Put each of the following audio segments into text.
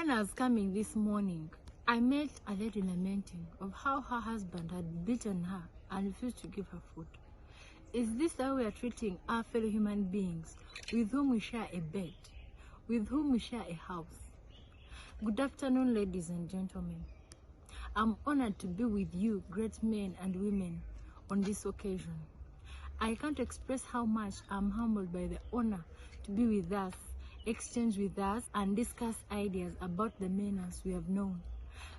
When I was coming this morning, I met a lady lamenting of how her husband had beaten her and refused to give her food. Is this how we are treating our fellow human beings with whom we share a bed, with whom we share a house? Good afternoon, ladies and gentlemen. I'm honored to be with you, great men and women, on this occasion. I can't express how much I'm humbled by the honor to be with us, exchange with us, and discuss ideas about the menace we have known,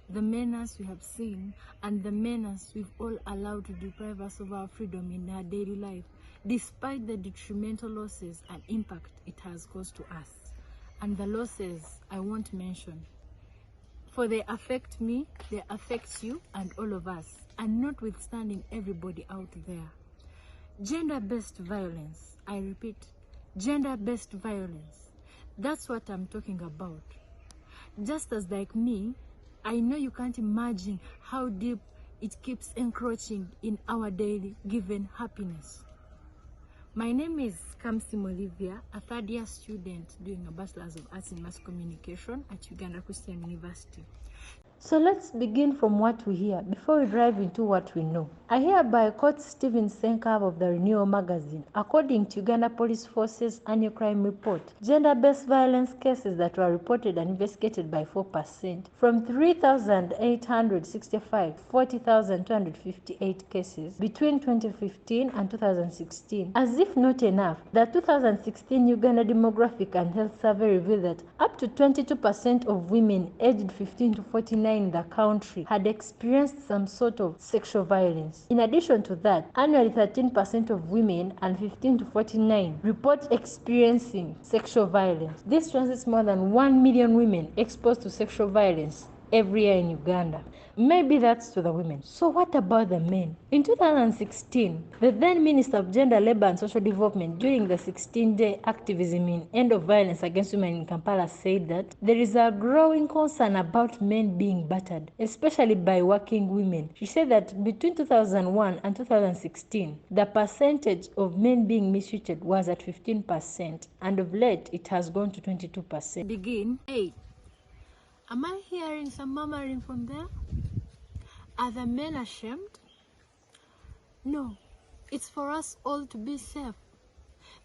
the menace we have seen, and the menace we've all allowed to deprive us of our freedom in our daily life, despite the detrimental losses and impact it has caused to us. And the losses I won't mention, for they affect me, they affect you, and all of us, and notwithstanding everybody out there. Gender-based violence, I repeat, gender-based violence. That's what I'm talking about. Just as like me, I know you can't imagine how deep it keeps encroaching in our daily given happiness. My name is Olivia, a third-year student doing a Bachelor's of Arts in Mass Communication at Uganda Christian University. So let's begin from what we hear before we dive into what we know. I hereby quote Stephen Senkav of the Renewal magazine. According to Uganda Police Force's annual crime report, gender-based violence cases that were reported and investigated by 4%, from 3,865, 40,258 cases between 2015 and 2016. As if not enough, the 2016 Uganda Demographic and Health Survey revealed that up to 22% of women aged 15 to 49 in the country had experienced some sort of sexual violence. In addition to that, annually 13% of women and 15 to 49 report experiencing sexual violence. This translates more than 1 million women exposed to sexual violence every year in Uganda. Maybe that's to the women. So what about the men? In 2016, the then Minister of Gender, Labour and Social Development during the 16-day activism in End of Violence Against Women in Kampala said that there is a growing concern about men being battered, especially by working women. She said that between 2001 and 2016, the percentage of men being mistreated was at 15%, and of late it has gone to 22%. Begin. Hey, am I hearing some murmuring from there? Are the men ashamed? No, it's for us all to be safe.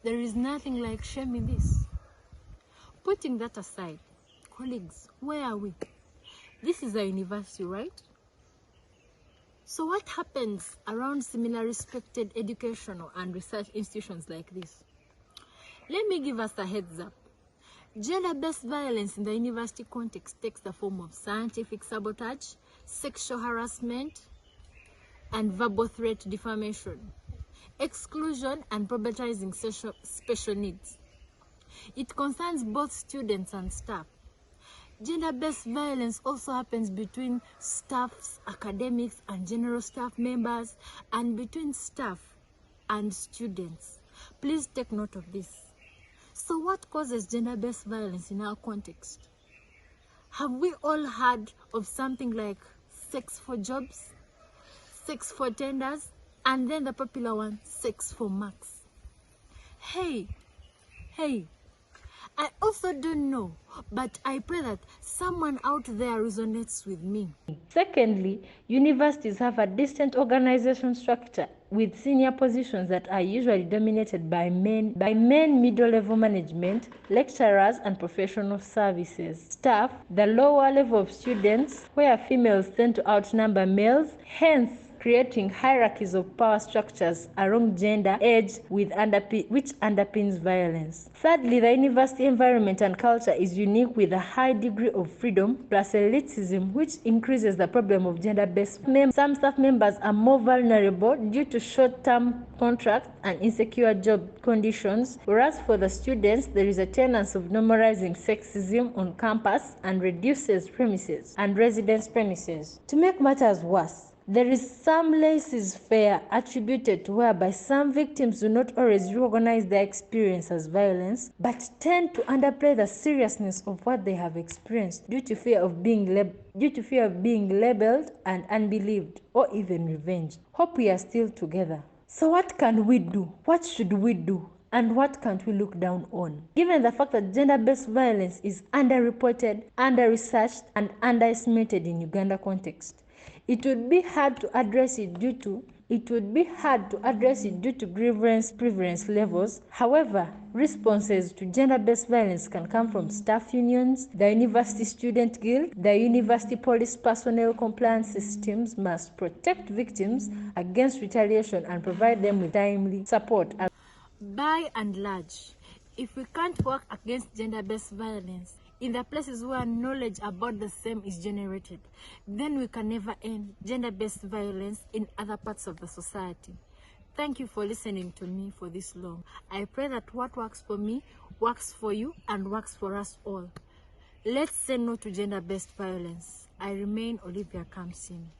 There is nothing like shame in this. Putting that aside, colleagues, where are we? This is a university, right? So what happens around similar respected educational and research institutions like this? Let me give us a heads up. Gender-based violence in the university context takes the form of scientific sabotage, sexual harassment, and verbal threat defamation, exclusion, and problematizing special needs. It concerns both students and staff. Gender-based violence also happens between staffs, academics, and general staff members, and between staff and students. Please take note of this. So what causes gender-based violence in our context? Have we all heard of something like sex for jobs, sex for tenders, and then the popular one, sex for marks? Hey, I also don't know, but I pray that someone out there resonates with me. Secondly, universities have a distinct organization structure with senior positions that are usually dominated by men, middle-level management, lecturers, and professional services. Staff, the lower level of students, where females tend to outnumber males, hence creating hierarchies of power structures along gender, age, which underpins violence. Thirdly, the university environment and culture is unique with a high degree of freedom plus elitism, which increases the problem of gender-based. Some staff members are more vulnerable due to short-term contracts and insecure job conditions, whereas for the students, there is a tendency of normalizing sexism on campus and reduces premises and residence premises. To make matters worse, there is some laissez-faire attributed to whereby some victims do not always recognize their experience as violence, but tend to underplay the seriousness of what they have experienced due to fear of being labeled and unbelieved, or even revenge. Hope we are still together. So what can we do? What should we do? and what can't we look down on? Given the fact that gender-based violence is underreported, under-researched, and underestimated in Uganda context, it would be hard to address it due to grievance prevalence levels. However, responses to gender-based violence can come from staff unions, the University Student Guild, the University Police personnel compliance systems must protect victims against retaliation and provide them with timely support. By and large, if we can't work against gender-based violence in the places where knowledge about the same is generated, then we can never end gender-based violence in other parts of the society. Thank you for listening to me for this long. I pray that what works for me works for you and works for us all. Let's say no to gender-based violence. I remain Olivia Speech.